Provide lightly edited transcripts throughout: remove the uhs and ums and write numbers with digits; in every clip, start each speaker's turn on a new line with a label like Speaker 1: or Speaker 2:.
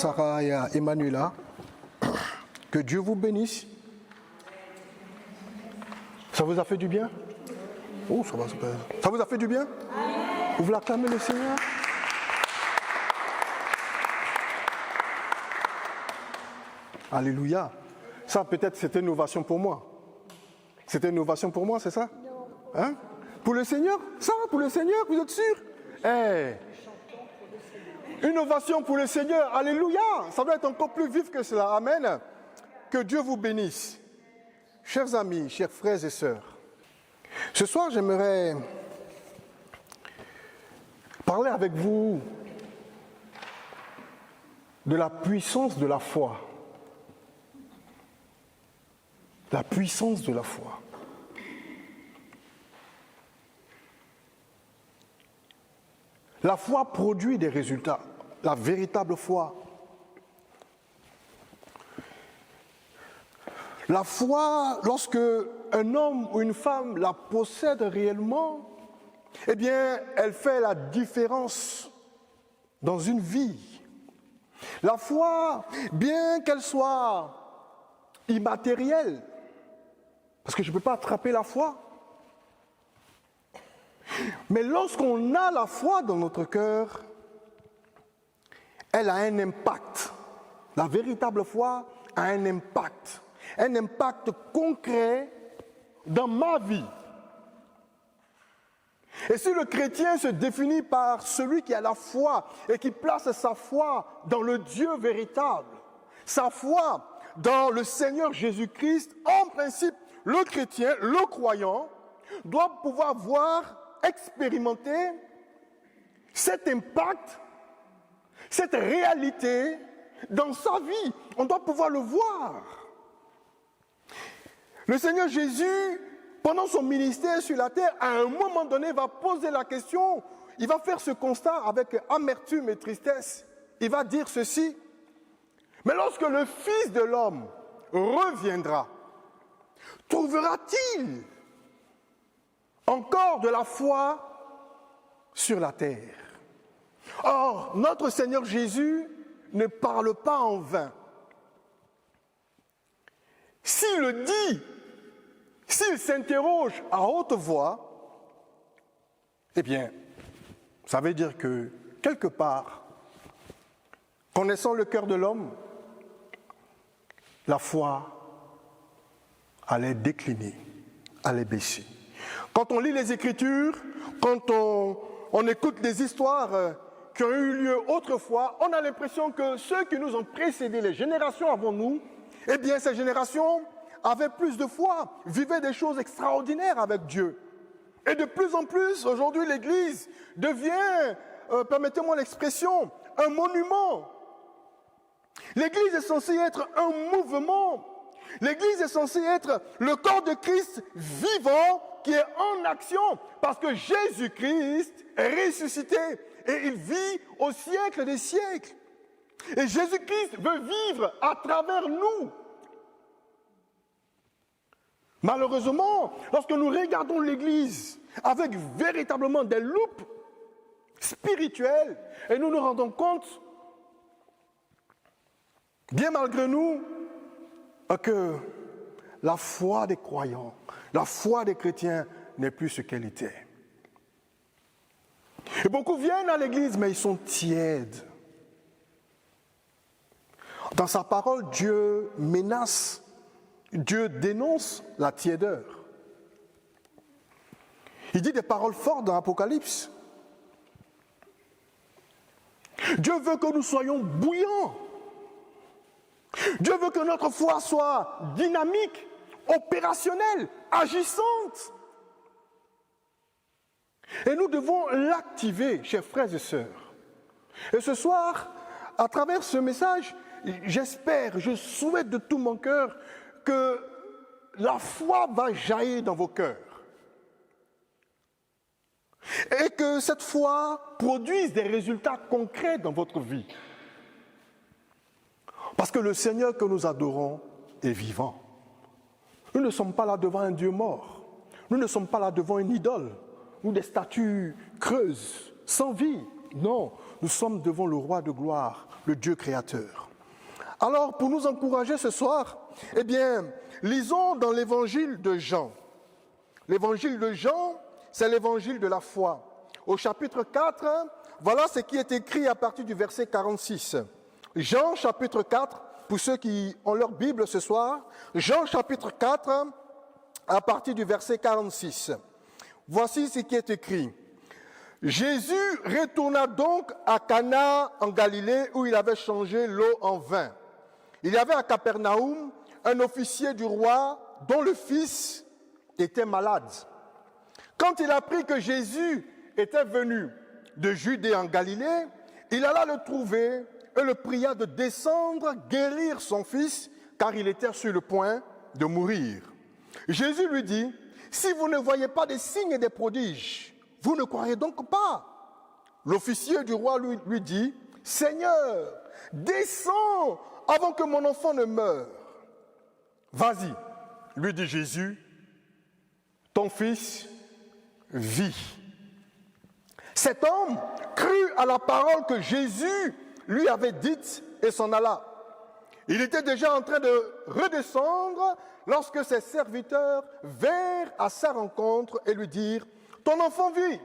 Speaker 1: Sarah et à Emmanuela. Que Dieu vous bénisse. Ça vous a fait du bien? Oh, ça vous a fait du bien? Vous voulez acclamer le Seigneur? Alléluia. Ça, peut-être, c'était une innovation pour moi. C'était une innovation pour moi, c'est ça?
Speaker 2: Non.
Speaker 1: Hein? Pour le Seigneur? Ça, pour le Seigneur, vous êtes sûr? Eh, une ovation pour le Seigneur. Alléluia. Ça doit être encore plus vif que cela. Amen. Que Dieu vous bénisse. Chers amis, chers frères et sœurs, ce soir, j'aimerais parler avec vous de la puissance de la foi. La puissance de la foi. La foi produit des résultats. La véritable foi. La foi, lorsque un homme ou une femme la possède réellement, eh bien, elle fait la différence dans une vie. La foi, bien qu'elle soit immatérielle, parce que je ne peux pas attraper la foi, mais lorsqu'on a la foi dans notre cœur, elle a un impact. La véritable foi a un impact concret dans ma vie. Et si le chrétien se définit par celui qui a la foi et qui place sa foi dans le Dieu véritable, sa foi dans le Seigneur Jésus-Christ, en principe, le chrétien, le croyant, doit pouvoir voir, expérimenter cet impact, cette réalité dans sa vie. On doit pouvoir le voir. Le Seigneur Jésus, pendant son ministère sur la terre, à un moment donné, va poser la question, il va faire ce constat avec amertume et tristesse. Il va dire ceci, mais lorsque le Fils de l'homme reviendra, trouvera-t-il encore de la foi sur la terre? Or, notre Seigneur Jésus ne parle pas en vain. S'il le dit, s'il s'interroge à haute voix, eh bien, ça veut dire que, quelque part, connaissant le cœur de l'homme, la foi allait décliner, allait baisser. Quand on lit les Écritures, quand on écoute des histoires qui ont eu lieu autrefois, on a l'impression que ceux qui nous ont précédés, les générations avant nous, eh bien, ces générations avaient plus de foi, vivaient des choses extraordinaires avec Dieu. Et de plus en plus, aujourd'hui, l'Église devient, permettez-moi l'expression, un monument. L'Église est censée être un mouvement. L'Église est censée être le corps de Christ vivant qui est en action parce que Jésus-Christ est ressuscité et il vit au siècle des siècles. Et Jésus-Christ veut vivre à travers nous. Malheureusement, lorsque nous regardons l'Église avec véritablement des loupes spirituelles et nous nous rendons compte, bien malgré nous, que la foi des croyants, la foi des chrétiens n'est plus ce qu'elle était. Et beaucoup viennent à l'Église, mais ils sont tièdes. Dans sa parole, Dieu menace, Dieu dénonce la tiédeur. Il dit des paroles fortes dans l'Apocalypse. Dieu veut que nous soyons bouillants. Dieu veut que notre foi soit dynamique, opérationnelle, agissante. Et nous devons l'activer, chers frères et sœurs. Et ce soir, à travers ce message, j'espère, je souhaite de tout mon cœur que la foi va jaillir dans vos cœurs. Et que cette foi produise des résultats concrets dans votre vie. Parce que le Seigneur que nous adorons est vivant. Nous ne sommes pas là devant un Dieu mort. Nous ne sommes pas là devant une idole ou des statues creuses, sans vie. Non, nous sommes devant le roi de gloire, le Dieu créateur. Alors, pour nous encourager ce soir, eh bien, lisons dans l'évangile de Jean. L'évangile de Jean, c'est l'évangile de la foi. Au chapitre 4, voilà ce qui est écrit à partir du verset 46. Jean, chapitre 4, pour ceux qui ont leur Bible ce soir, Jean chapitre 4, à partir du verset 46. Voici ce qui est écrit. Jésus retourna donc à Cana en Galilée où il avait changé l'eau en vin. Il y avait à Capernaum un officier du roi dont le fils était malade. Quand il apprit que Jésus était venu de Judée en Galilée, il alla le trouver et le pria de descendre guérir son fils car il était sur le point de mourir. Jésus lui dit, « Si vous ne voyez pas des signes et des prodiges, vous ne croirez donc pas. » L'officier du roi lui dit, « Seigneur, descends avant que mon enfant ne meure. » « Vas-y, lui dit Jésus, ton fils vit. » Cet homme crut à la parole que Jésus lui avait dite et s'en alla. Il était déjà en train de redescendre lorsque ses serviteurs vinrent à sa rencontre et lui dirent, « Ton enfant vit. »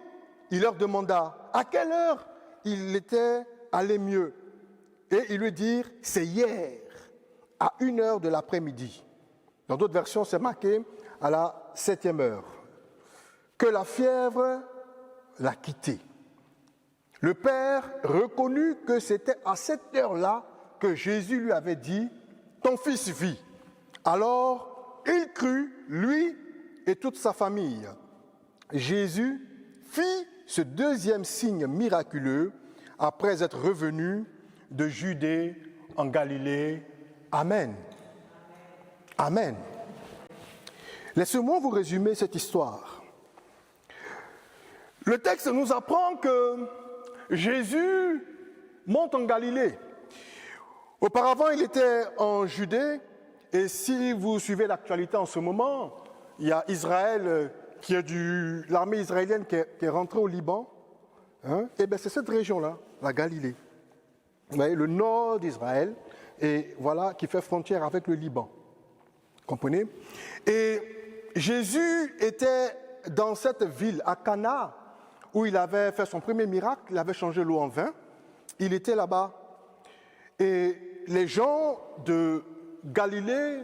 Speaker 1: Il leur demanda à quelle heure il était allé mieux. Et ils lui dirent, « C'est hier, à 1h de l'après-midi. » Dans d'autres versions, c'est marqué à la 7e heure. Que la fièvre l'a quitté. Le père reconnut que c'était à cette heure-là que Jésus lui avait dit, « Ton fils vit. » Alors, il crut, lui et toute sa famille. Jésus fit ce deuxième signe miraculeux après être revenu de Judée en Galilée. Amen. Amen. Laissez-moi vous résumer cette histoire. Le texte nous apprend que Jésus monte en Galilée. Auparavant, il était en Judée, et si vous suivez l'actualité en ce moment, il y a Israël l'armée israélienne qui est rentrée au Liban. Et bien c'est cette région-là, la Galilée. Vous voyez, le nord d'Israël, et voilà, qui fait frontière avec le Liban. Comprenez? Et Jésus était dans cette ville, à Cana, où il avait fait son premier miracle, il avait changé l'eau en vin. Il était là-bas. Et les gens de Galilée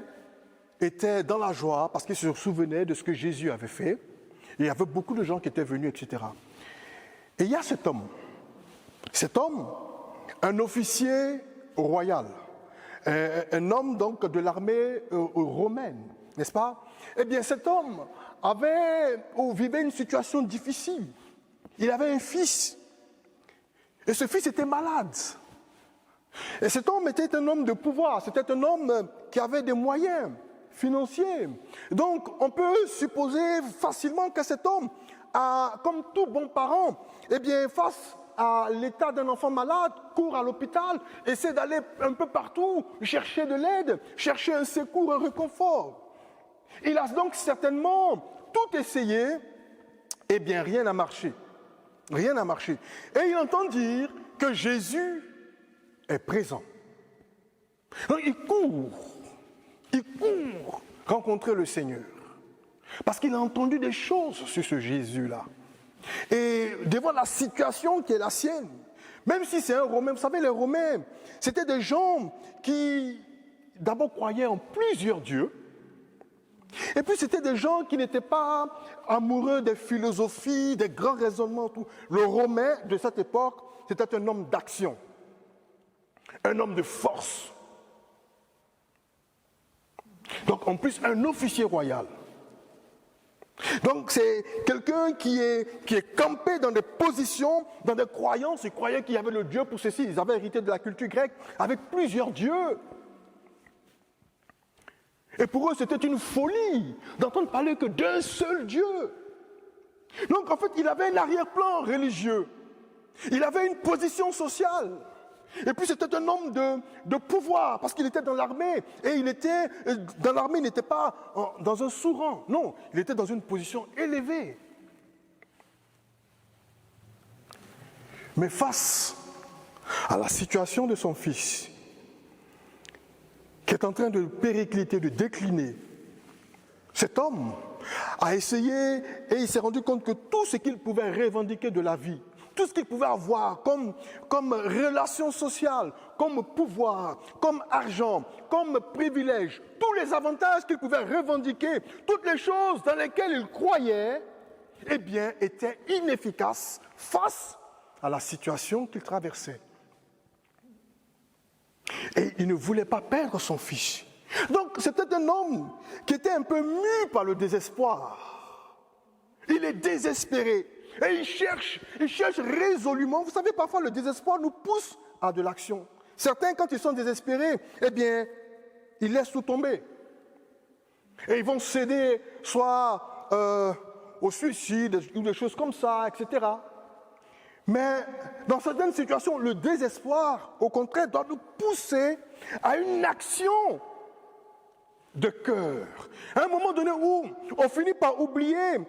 Speaker 1: étaient dans la joie parce qu'ils se souvenaient de ce que Jésus avait fait. Et il y avait beaucoup de gens qui étaient venus, etc. Et il y a cet homme, un officier royal, un homme donc de l'armée romaine, n'est-ce pas? Eh bien, cet homme vivait une situation difficile. Il avait un fils, et ce fils était malade. Et cet homme était un homme de pouvoir, c'était un homme qui avait des moyens financiers. Donc, on peut supposer facilement que cet homme, comme tout bon parent, eh bien, face à l'état d'un enfant malade, court à l'hôpital, essaie d'aller un peu partout, chercher de l'aide, chercher un secours, un réconfort. Il a donc certainement tout essayé, eh bien, rien n'a marché. Rien n'a marché. Et il entend dire que Jésus est présent. Donc, il court rencontrer le Seigneur. Parce qu'il a entendu des choses sur ce Jésus-là. Et devant la situation qui est la sienne, même si c'est un Romain, vous savez, les Romains, c'était des gens qui d'abord croyaient en plusieurs dieux. Et puis c'était des gens qui n'étaient pas amoureux des philosophies, des grands raisonnements, tout. Le Romain de cette époque, c'était un homme d'action, un homme de force. Donc en plus un officier royal. Donc c'est quelqu'un qui est campé dans des positions, dans des croyances. Ils croyaient qu'il y avait le Dieu pour ceci. Ils avaient hérité de la culture grecque avec plusieurs dieux. Et pour eux, c'était une folie d'entendre parler que d'un seul Dieu. Donc en fait, il avait un arrière-plan religieux. Il avait une position sociale. Et puis c'était un homme de pouvoir, parce qu'il était dans l'armée. Et il était dans l'armée, il n'était pas dans un sous-rang. Non, il était dans une position élevée. Mais face à la situation de son fils, qui est en train de péricliter, de décliner, cet homme a essayé et il s'est rendu compte que tout ce qu'il pouvait revendiquer de la vie, tout ce qu'ils pouvaient avoir comme relation sociale, comme pouvoir, comme argent, comme privilège, tous les avantages qu'ils pouvaient revendiquer, toutes les choses dans lesquelles ils croyaient, eh bien, étaient inefficaces face à la situation qu'ils traversaient. Et il ne voulait pas perdre son fils. Donc, c'était un homme qui était un peu mu par le désespoir. Il est désespéré. Et il cherche résolument. Vous savez, parfois, le désespoir nous pousse à de l'action. Certains, quand ils sont désespérés, eh bien, ils laissent tout tomber. Et ils vont céder soit au suicide ou des choses comme ça, etc. Mais dans certaines situations, le désespoir, au contraire, doit nous pousser à une action de cœur. À un moment donné où on finit par oublier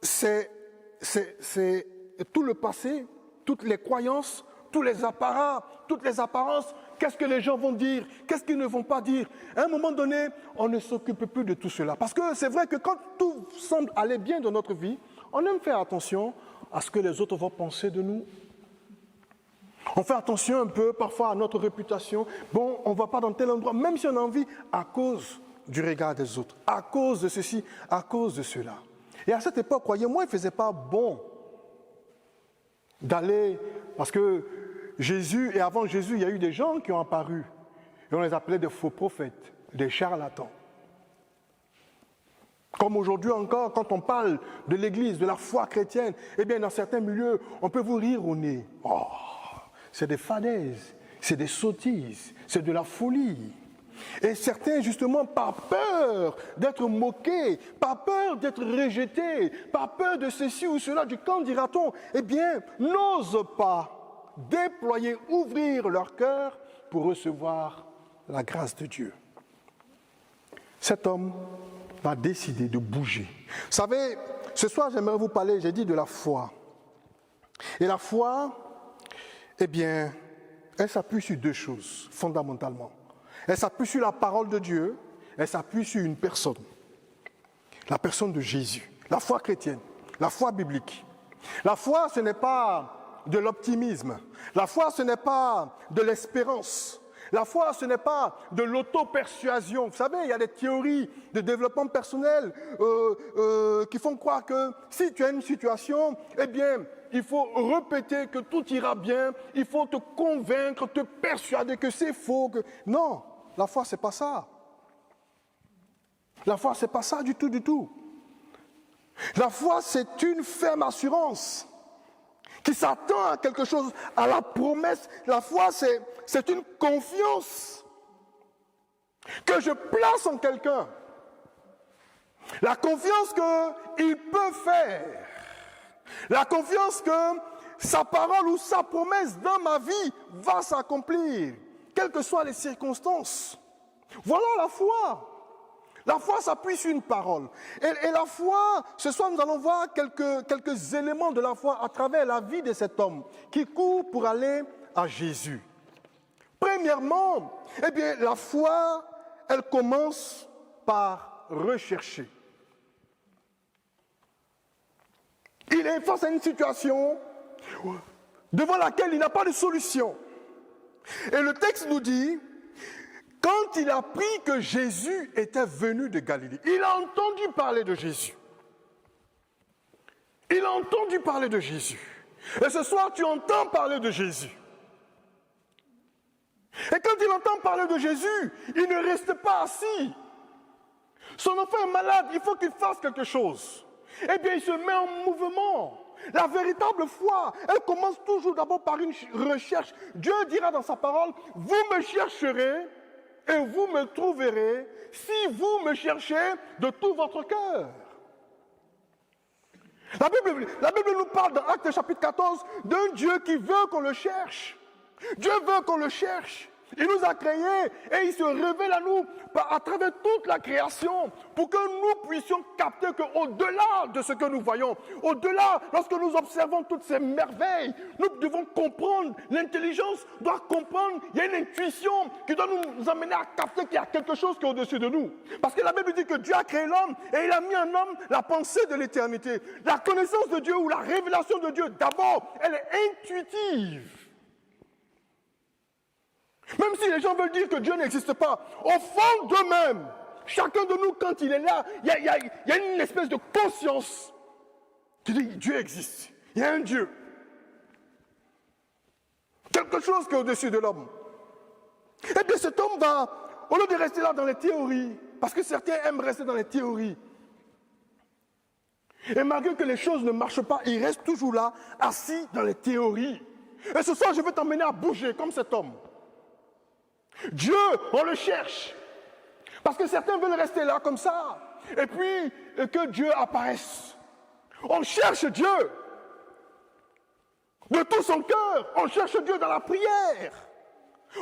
Speaker 1: c'est tout le passé, toutes les croyances, tous les apparats, toutes les apparences. Qu'est-ce que les gens vont dire? Qu'est-ce qu'ils ne vont pas dire? À un moment donné, on ne s'occupe plus de tout cela. Parce que c'est vrai que quand tout semble aller bien dans notre vie, on aime faire attention à ce que les autres vont penser de nous. On fait attention un peu parfois à notre réputation. Bon, on ne va pas dans tel endroit, même si on a envie, à cause du regard des autres, à cause de ceci, à cause de cela. Et à cette époque, croyez-moi, il ne faisait pas bon d'aller, parce que Jésus, et avant Jésus, il y a eu des gens qui ont apparu, et on les appelait des faux prophètes, des charlatans. Comme aujourd'hui encore, quand on parle de l'Église, de la foi chrétienne, eh bien, dans certains milieux, on peut vous rire au nez. Oh, c'est des fadaises, c'est des sottises, c'est de la folie. Et certains, justement, par peur d'être moqués, par peur d'être rejetés, par peur de ceci ou cela, du quand dira-t-on, eh bien, n'osent pas déployer, ouvrir leur cœur pour recevoir la grâce de Dieu. Cet homme va décider de bouger. Vous savez, ce soir, j'aimerais vous parler, j'ai dit, de la foi. Et la foi, eh bien, elle s'appuie sur deux choses, fondamentalement. Elle s'appuie sur la parole de Dieu, elle s'appuie sur une personne. La personne de Jésus. La foi chrétienne, la foi biblique. La foi, ce n'est pas de l'optimisme. La foi, ce n'est pas de l'espérance. La foi, ce n'est pas de l'auto-persuasion. Vous savez, il y a des théories de développement personnel qui font croire que si tu as une situation, eh bien, il faut répéter que tout ira bien, il faut te convaincre, te persuader que c'est faux. Non, la foi, ce n'est pas ça. La foi, ce n'est pas ça du tout, du tout. La foi, c'est une ferme assurance qui s'attend à quelque chose, à la promesse. La foi, c'est une confiance que je place en quelqu'un. La confiance qu'il peut faire. La confiance que sa parole ou sa promesse dans ma vie va s'accomplir, quelles que soient les circonstances. Voilà la foi. La foi s'appuie sur une parole. Et la foi, ce soir nous allons voir quelques éléments de la foi à travers la vie de cet homme qui court pour aller à Jésus. Premièrement, eh bien, la foi, elle commence par rechercher. Il est face à une situation devant laquelle il n'a pas de solution. Et le texte nous dit, quand il a appris que Jésus était venu de Galilée, il a entendu parler de Jésus. Il a entendu parler de Jésus. Et ce soir, tu entends parler de Jésus. Et quand il entend parler de Jésus, il ne reste pas assis. Son enfant est malade, il faut qu'il fasse quelque chose. Eh bien, il se met en mouvement. La véritable foi, elle commence toujours d'abord par une recherche. Dieu dira dans sa parole, vous me chercherez et vous me trouverez si vous me cherchez de tout votre cœur. La Bible nous parle dans Actes chapitre 14 d'un Dieu qui veut qu'on le cherche. Dieu veut qu'on le cherche. Il nous a créés et il se révèle à nous à travers toute la création pour que nous puissions capter qu'au-delà de ce que nous voyons, au-delà, lorsque nous observons toutes ces merveilles, nous devons comprendre, l'intelligence doit comprendre, il y a une intuition qui doit nous amener à capter qu'il y a quelque chose qui est au-dessus de nous. Parce que la Bible dit que Dieu a créé l'homme et il a mis en homme la pensée de l'éternité. La connaissance de Dieu ou la révélation de Dieu, d'abord, elle est intuitive. Même si les gens veulent dire que Dieu n'existe pas, au fond d'eux-mêmes, chacun de nous, quand il est là, il y a une espèce de conscience qui dit Dieu existe. Il y a un Dieu. Quelque chose qui est au-dessus de l'homme. Et bien cet homme va, au lieu de rester là dans les théories, parce que certains aiment rester dans les théories, et malgré que les choses ne marchent pas, il reste toujours là, assis dans les théories. Et ce soir, je veux t'emmener à bouger comme cet homme. Dieu, on le cherche. Parce que certains veulent rester là comme ça. Et puis, que Dieu apparaisse. On cherche Dieu. De tout son cœur. On cherche Dieu dans la prière.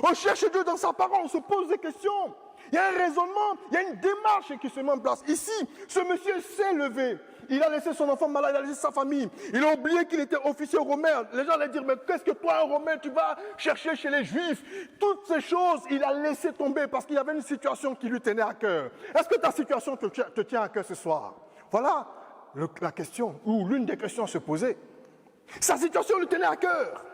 Speaker 1: On cherche Dieu dans sa parole. On se pose des questions. Il y a un raisonnement, il y a une démarche qui se met en place. Ici, ce monsieur s'est levé. Il a laissé son enfant malade, il a laissé sa famille. Il a oublié qu'il était officier romain. Les gens allaient dire, mais qu'est-ce que toi, un romain, tu vas chercher chez les juifs? Toutes ces choses, il a laissé tomber parce qu'il y avait une situation qui lui tenait à cœur. Est-ce que ta situation te tient à cœur ce soir? Voilà la question, ou l'une des questions à se poser. Sa situation lui tenait à cœur.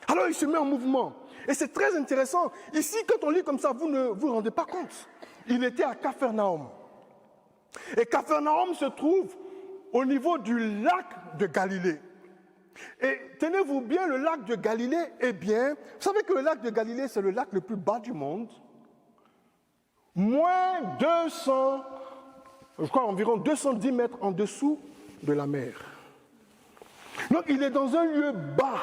Speaker 1: Alors il se met en mouvement. Et c'est très intéressant. Ici, quand on lit comme ça, vous ne vous rendez pas compte. Il était à Capharnaüm. Et Capharnaüm se trouve au niveau du lac de Galilée. Et tenez-vous bien, le lac de Galilée, eh bien, vous savez que le lac de Galilée, c'est le lac le plus bas du monde. Moins 200, je crois environ 210 mètres en dessous de la mer. Donc il est dans un lieu bas.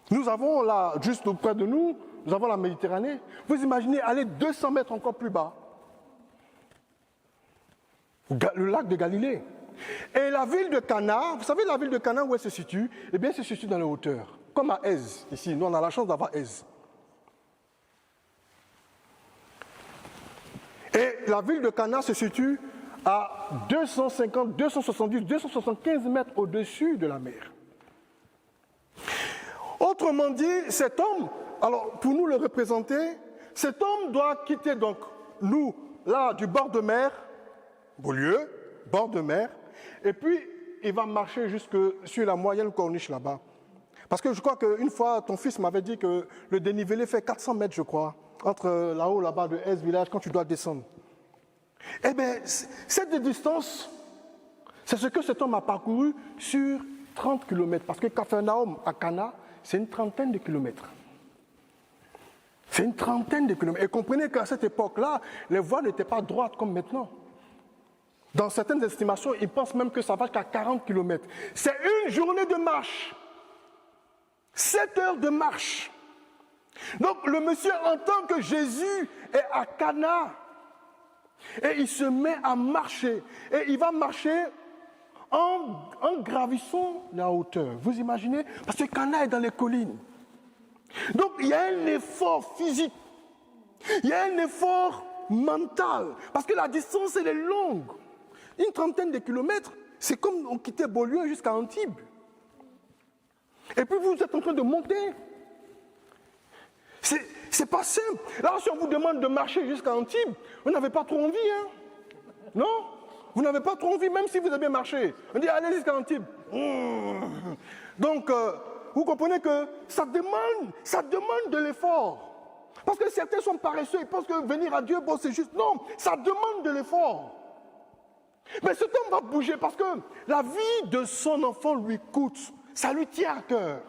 Speaker 1: Nous avons là, juste auprès de nous, nous avons la Méditerranée. Vous imaginez aller 200 mètres encore plus bas. Le lac de Galilée. Et la ville de Cana, vous savez la ville de Cana où elle se situe? Eh bien, elle se situe dans les hauteurs, comme à Èze, ici. Nous, on a la chance d'avoir Èze. Et la ville de Cana se situe à 250, 270, 275 mètres au-dessus de la mer. Autrement dit, cet homme, alors pour nous le représenter, cet homme doit quitter donc nous, là, du bord de mer, Beaulieu, bord de mer, et puis il va marcher jusque sur la moyenne corniche là-bas. Parce que je crois qu'une fois, ton fils m'avait dit que le dénivelé fait 400 mètres, je crois, entre là-haut, là-bas de Èze village, quand tu dois descendre. Eh bien, cette distance, c'est ce que cet homme a parcouru sur 30 km. Parce que Capharnaüm à Cana, c'est une trentaine de kilomètres. C'est une trentaine de kilomètres. Et comprenez qu'à cette époque-là, les voies n'étaient pas droites comme maintenant. Dans certaines estimations, ils pensent même que ça va jusqu'à 40 km. C'est une journée de marche. 7 heures de marche. Donc le monsieur entend que Jésus est à Cana. Et il se met à marcher. Et il va marcher en gravissant la hauteur. Vous imaginez? Parce que Cana est dans les collines. Donc il y a un effort physique. Il y a un effort mental. Parce que la distance, elle est longue. Une trentaine de kilomètres, c'est comme on quittait Beaulieu jusqu'à Antibes. Et puis vous êtes en train de monter. C'est pas simple. Là, si on vous demande de marcher jusqu'à Antibes, vous n'avez pas trop envie, hein? Non? Vous n'avez pas trop envie, même si vous avez bien marché. On dit, allez jusqu'à Antibes. Donc, vous comprenez que ça demande de l'effort. Parce que certains sont paresseux, ils pensent que venir à Dieu, bon, c'est juste. Non, ça demande de l'effort. Mais cet homme va bouger parce que la vie de son enfant lui coûte. Ça lui tient à cœur.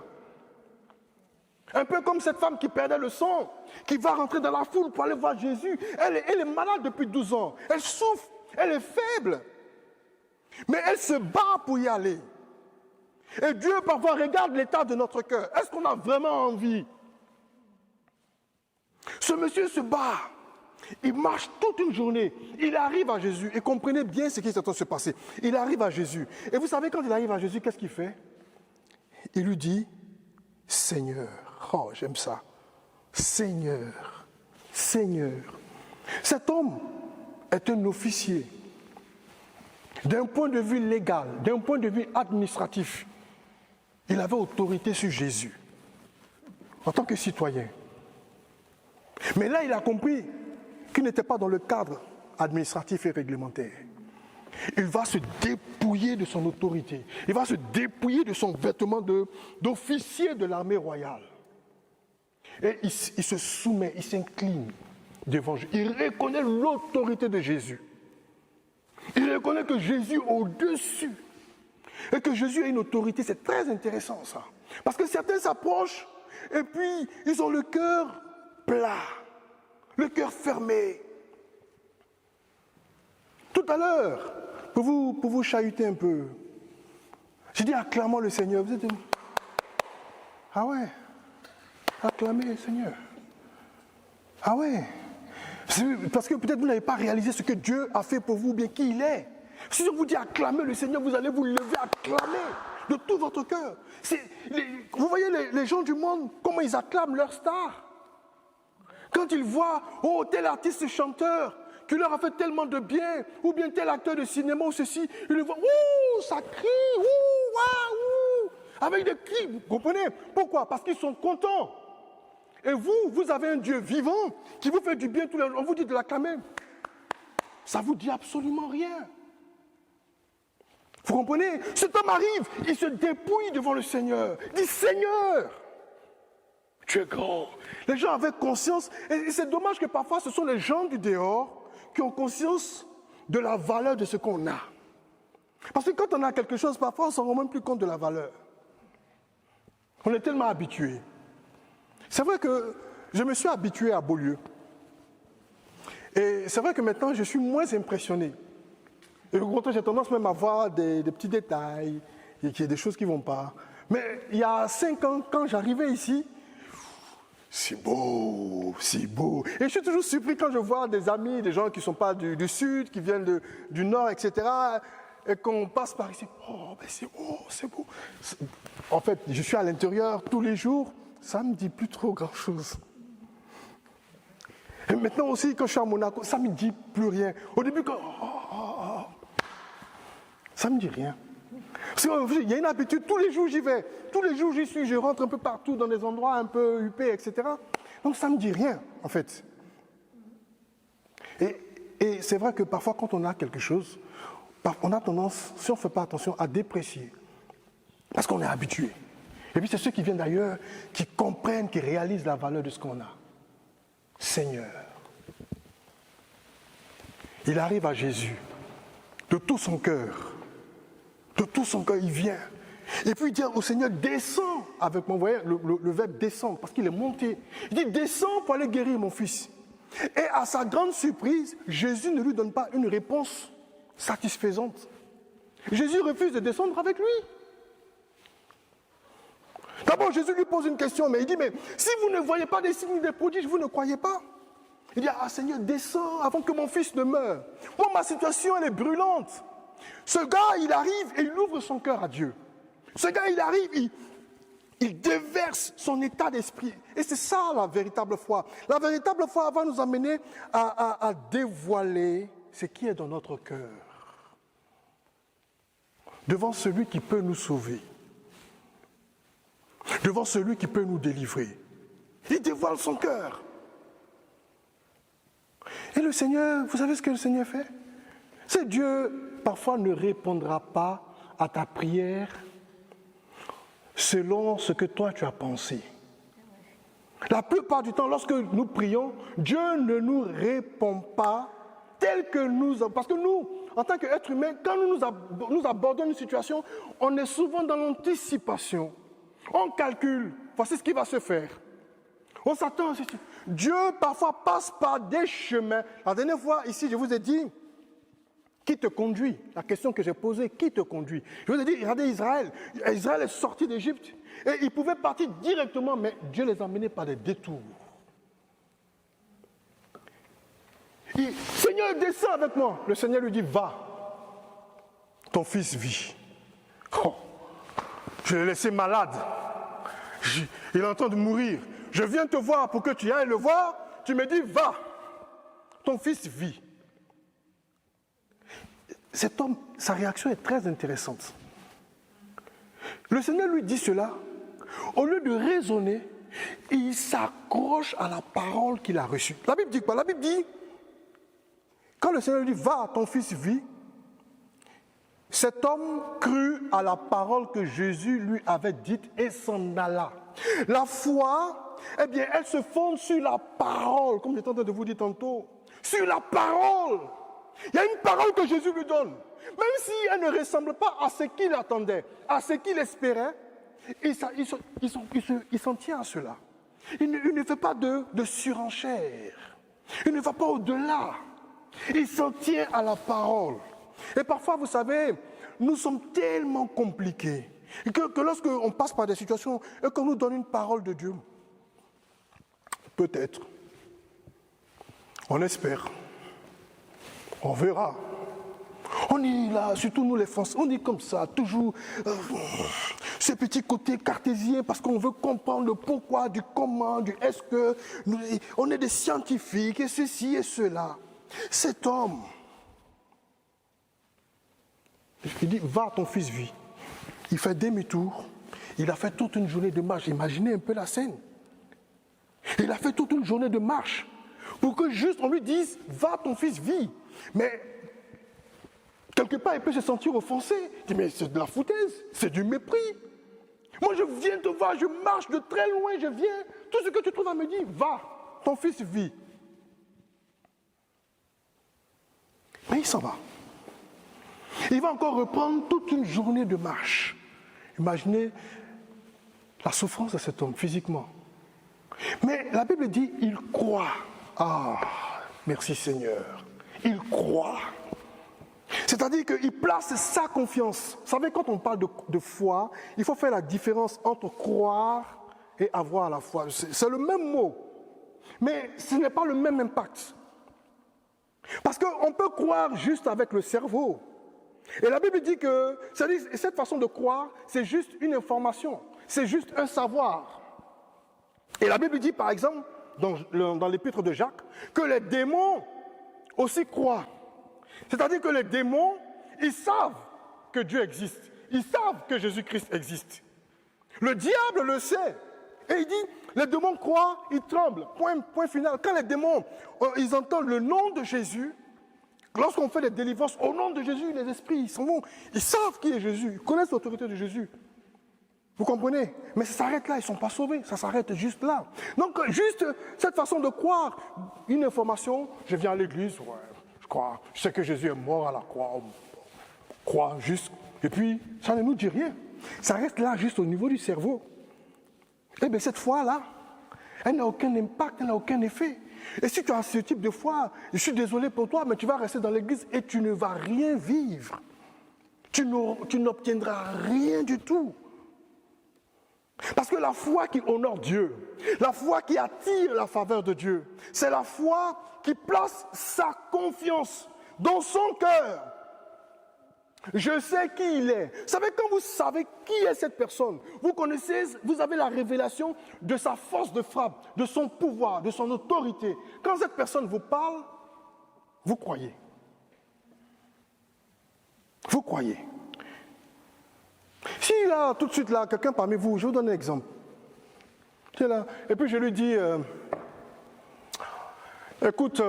Speaker 1: Un peu comme cette femme qui perdait le sang, qui va rentrer dans la foule pour aller voir Jésus. Elle est malade depuis 12 ans. Elle souffre, elle est faible. Mais elle se bat pour y aller. Et Dieu, parfois, regarde l'état de notre cœur. Est-ce qu'on a vraiment envie? Ce monsieur se bat. Il marche toute une journée. Il arrive à Jésus. Et comprenez bien ce qui est en train de se passer. Il arrive à Jésus. Et vous savez, quand il arrive à Jésus, qu'est-ce qu'il fait? Il lui dit, Seigneur. Oh, j'aime ça. Seigneur, Seigneur. Cet homme est un officier. D'un point de vue légal, d'un point de vue administratif, il avait autorité sur Jésus en tant que citoyen. Mais là, il a compris qu'il n'était pas dans le cadre administratif et réglementaire. Il va se dépouiller de son autorité. Il va se dépouiller de son vêtement d'officier de l'armée royale. Et il se soumet, il s'incline devant Jésus. Il reconnaît l'autorité de Jésus. Il reconnaît que Jésus est au-dessus. Et que Jésus a une autorité. C'est très intéressant ça. Parce que certains s'approchent et puis ils ont le cœur plat, le cœur fermé. Tout à l'heure, pour vous chahuter un peu, j'ai dit acclamons le Seigneur. Vous êtes dit, ah ouais, acclamez le Seigneur. Ah ouais. Parce que peut-être vous n'avez pas réalisé ce que Dieu a fait pour vous, bien qui il est. Si je vous dis acclamez le Seigneur, vous allez vous lever, acclamer de tout votre cœur. Vous voyez les gens du monde, comment ils acclament leur star. Quand ils voient, oh, tel artiste chanteur, qui leur a fait tellement de bien, ou bien tel acteur de cinéma ou ceci, ils le voient, ouh, ça crie, ouh, waouh, avec des cris, vous comprenez? Pourquoi? Parce qu'ils sont contents. Et vous avez un Dieu vivant qui vous fait du bien tous les jours. On vous dit de l'acclamer. Ça ne vous dit absolument rien. Vous comprenez? Cet homme arrive, il se dépouille devant le Seigneur. Il dit, Seigneur, tu es grand. Les gens avaient conscience, et c'est dommage que parfois ce sont les gens du dehors qui ont conscience de la valeur de ce qu'on a. Parce que quand on a quelque chose, parfois on ne s'en rend même plus compte de la valeur. On est tellement habitué. C'est vrai que je me suis habitué à Beaulieu. Et c'est vrai que maintenant, je suis moins impressionné. Et au contraire, j'ai tendance même à voir des petits détails, et qu'il y a des choses qui ne vont pas. Mais il y a 5 ans, quand j'arrivais ici, c'est beau, c'est beau. Et je suis toujours surpris quand je vois des amis, des gens qui ne sont pas du sud, qui viennent du nord, etc., et qu'on passe par ici. Oh, ben c'est beau, c'est beau. En fait, je suis à l'intérieur tous les jours. Ça ne me dit plus trop grand-chose. Et maintenant aussi, quand je suis à Monaco, ça ne me dit plus rien. Au début, ça ne me dit rien. Parce qu'il y a une habitude, tous les jours j'y vais. Tous les jours j'y suis, je rentre un peu partout dans des endroits un peu huppés, etc. Donc ça ne me dit rien, en fait. Et c'est vrai que parfois, quand on a quelque chose, on a tendance, si on ne fait pas attention, à déprécier. Parce qu'on est habitué. Et puis c'est ceux qui viennent d'ailleurs, qui comprennent, qui réalisent la valeur de ce qu'on a. Seigneur. Il arrive à Jésus, de tout son cœur. De tout son cœur, il vient. Et puis il dit au Seigneur, descends avec moi. Vous voyez, le verbe descendre, parce qu'il est monté. Il dit, descends pour aller guérir mon fils. Et à sa grande surprise, Jésus ne lui donne pas une réponse satisfaisante. Jésus refuse de descendre avec lui. D'abord, Jésus lui pose une question, mais il dit, mais si vous ne voyez pas des signes des prodiges, vous ne croyez pas? Il dit, ah Seigneur, descends avant que mon fils ne meure. Moi, ma situation, elle est brûlante. Ce gars, il arrive et il ouvre son cœur à Dieu. Ce gars, il arrive, il déverse son état d'esprit. Et c'est ça la véritable foi. La véritable foi va nous amener à dévoiler ce qui est dans notre cœur. Devant celui qui peut nous sauver. Devant celui qui peut nous délivrer. Il dévoile son cœur. Et le Seigneur, vous savez ce que le Seigneur fait? C'est Dieu, parfois, ne répondra pas à ta prière selon ce que toi tu as pensé. La plupart du temps, lorsque nous prions, Dieu ne nous répond pas tel que nous... Parce que nous, en tant qu'êtres humains, quand nous abordons une situation, on est souvent dans l'anticipation. On calcule, voici ce qui va se faire. On s'attend à ceci. Dieu parfois passe par des chemins. La dernière fois, ici, je vous ai dit, qui te conduit? La question que j'ai posée, qui te conduit? Je vous ai dit, regardez Israël. Israël est sorti d'Égypte et ils pouvaient partir directement, mais Dieu les a emmenés par des détours. Seigneur, descends avec moi. Le Seigneur lui dit, va. Ton fils vit. Oh, je l'ai laissé malade. Il est en train de mourir. je viens te voir pour que tu ailles le voir, tu me dis, va, ton fils vit. Cet homme, sa réaction est très intéressante. Le Seigneur lui dit cela, au lieu de raisonner, il s'accroche à la parole qu'il a reçue. La Bible dit quoi? La Bible dit, quand le Seigneur lui dit, va, ton fils vit, cet homme crut à la parole que Jésus lui avait dite et s'en alla. La foi, eh bien, elle se fonde sur la parole, comme j'étais en train de vous dire tantôt. Sur la parole. Il y a une parole que Jésus lui donne. Même si elle ne ressemble pas à ce qu'il attendait, à ce qu'il espérait, il s'en tient à cela. Il ne fait pas de surenchère. Il ne va pas au-delà. Il s'en tient à la parole. Et parfois, vous savez, nous sommes tellement compliqués que lorsqu'on passe par des situations et qu'on nous donne une parole de Dieu, peut-être, on espère, on verra. On est là, surtout nous les Français, on est comme ça, toujours ce petit côté cartésien parce qu'on veut comprendre le pourquoi, du comment, du est-ce que. On est des scientifiques et ceci et cela. Cet homme, il dit, va, ton fils vit. Il fait demi-tour, il a fait toute une journée de marche. Imaginez un peu la scène. Il a fait toute une journée de marche pour que juste on lui dise, va, ton fils vit. Mais quelque part, il peut se sentir offensé. Il dit, mais c'est de la foutaise, c'est du mépris. Moi, je viens te voir, je marche de très loin, je viens. Tout ce que tu trouves à me dire, va, ton fils vit. Mais il s'en va. Il va encore reprendre toute une journée de marche. Imaginez la souffrance de cet homme physiquement. Mais la Bible dit, il croit. Ah, merci Seigneur. Il croit. C'est-à-dire qu'il place sa confiance. Vous savez, quand on parle de foi, il faut faire la différence entre croire et avoir la foi. C'est le même mot, mais ce n'est pas le même impact. Parce qu'on peut croire juste avec le cerveau. Et la Bible dit que cette façon de croire, c'est juste une information, c'est juste un savoir. Et la Bible dit, par exemple, dans l'épître de Jacques, que les démons aussi croient. C'est-à-dire que les démons, ils savent que Dieu existe. Ils savent que Jésus-Christ existe. Le diable le sait. Et il dit, les démons croient, ils tremblent. Point final. Quand les démons, ils entendent le nom de Jésus, lorsqu'on fait des délivrances au nom de Jésus, les esprits, ils s'en vont. Ils savent qui est Jésus. Ils connaissent l'autorité de Jésus. Vous comprenez? Mais ça s'arrête là, ils ne sont pas sauvés. Ça s'arrête juste là. Donc, juste cette façon de croire, une information, je viens à l'église, ouais, je crois, je sais que Jésus est mort à la croix, on croit juste. Et puis, ça ne nous dit rien. Ça reste là, juste au niveau du cerveau. Eh bien, cette foi-là, elle n'a aucun impact, elle n'a aucun effet. Et si tu as ce type de foi, je suis désolé pour toi, mais tu vas rester dans l'église et tu ne vas rien vivre. Tu n'obtiendras rien du tout. Parce que la foi qui honore Dieu, la foi qui attire la faveur de Dieu, c'est la foi qui place sa confiance dans son cœur. Je sais qui il est. Vous savez, quand vous savez qui est cette personne, vous connaissez, vous avez la révélation de sa force de frappe, de son pouvoir, de son autorité. Quand cette personne vous parle, vous croyez. Vous croyez. Si là, tout de suite, là, quelqu'un parmi vous, je vous donne un exemple. Tu es là, et puis je lui dis, écoute,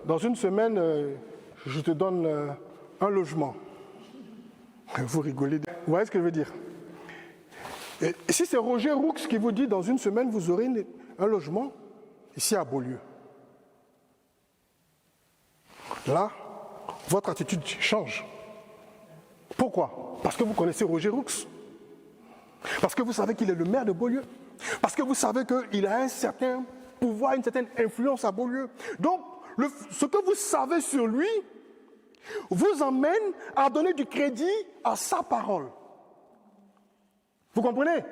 Speaker 1: dans une semaine, je te donne un logement. Vous rigolez. Vous voyez ce que je veux dire? Et si c'est Roger Roux qui vous dit, dans une semaine, vous aurez un logement, ici à Beaulieu. Là, votre attitude change. Pourquoi? Parce que vous connaissez Roger Roux. Parce que vous savez qu'il est le maire de Beaulieu. Parce que vous savez qu'il a un certain pouvoir, une certaine influence à Beaulieu. Donc, ce que vous savez sur lui vous emmène à donner du crédit à sa parole. Vous comprenez?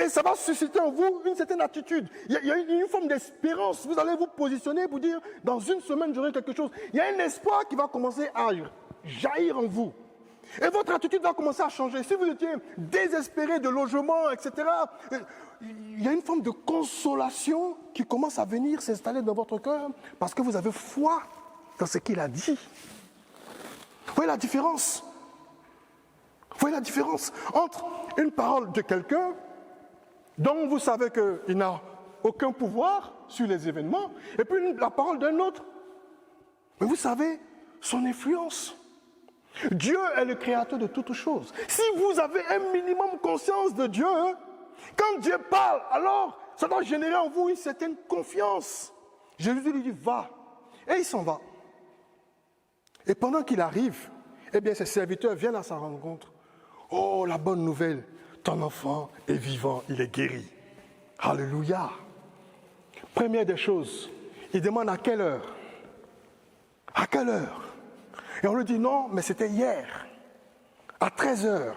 Speaker 1: Et ça va susciter en vous une certaine attitude. Il y a une forme d'espérance. Vous allez vous positionner pour dire, dans une semaine, j'aurai quelque chose. Il y a un espoir qui va commencer à jaillir en vous. Et votre attitude va commencer à changer. Si vous étiez désespéré de logement, etc., il y a une forme de consolation qui commence à venir s'installer dans votre cœur parce que vous avez foi dans ce qu'il a dit. Vous voyez la différence? Vous voyez la différence entre une parole de quelqu'un dont vous savez qu'il n'a aucun pouvoir sur les événements et puis la parole d'un autre. Mais vous savez son influence. Dieu est le créateur de toutes choses. Si vous avez un minimum conscience de Dieu, quand Dieu parle, alors ça doit générer en vous une certaine confiance. Jésus lui dit, va. Et il s'en va. Et pendant qu'il arrive, eh bien ses serviteurs viennent à sa rencontre. Oh, la bonne nouvelle, ton enfant est vivant, il est guéri. Alléluia. Première des choses, il demande à quelle heure? À quelle heure? Et on lui dit non, mais c'était hier, à 13h.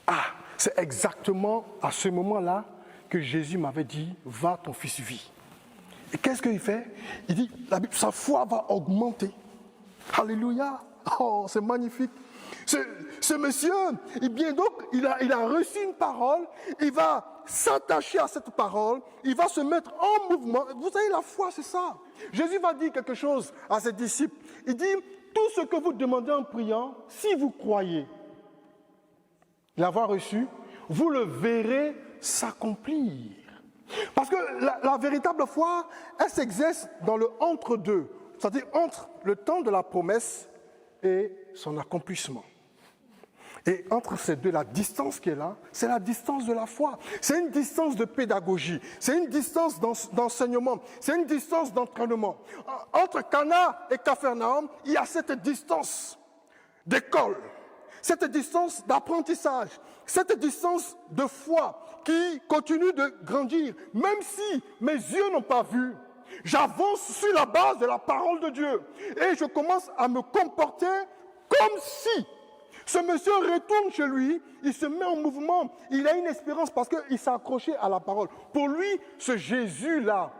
Speaker 1: Ah, c'est exactement à ce moment-là que Jésus m'avait dit, va, ton fils vit. Et qu'est-ce qu'il fait? Il dit, sa foi va augmenter. Alléluia. Oh, c'est magnifique. Ce monsieur, eh bien donc, il a reçu une parole, il va s'attacher à cette parole, il va se mettre en mouvement. Vous savez, la foi, c'est ça. Jésus va dire quelque chose à ses disciples. Il dit, tout ce que vous demandez en priant, si vous croyez l'avoir reçu, vous le verrez s'accomplir. Parce que la véritable foi, elle s'exerce dans le entre-deux, c'est-à-dire entre le temps de la promesse et son accomplissement. Et entre ces deux, la distance qui est là, c'est la distance de la foi. C'est une distance de pédagogie, c'est une distance d'enseignement, c'est une distance d'entraînement. Entre Cana et Capharnaüm, il y a cette distance d'école, cette distance d'apprentissage, cette distance de foi qui continue de grandir. Même si mes yeux n'ont pas vu, j'avance sur la base de la parole de Dieu et je commence à me comporter comme si ce monsieur retourne chez lui, il se met en mouvement, il a une espérance parce qu'il s'est accroché à la parole. Pour lui, ce Jésus-là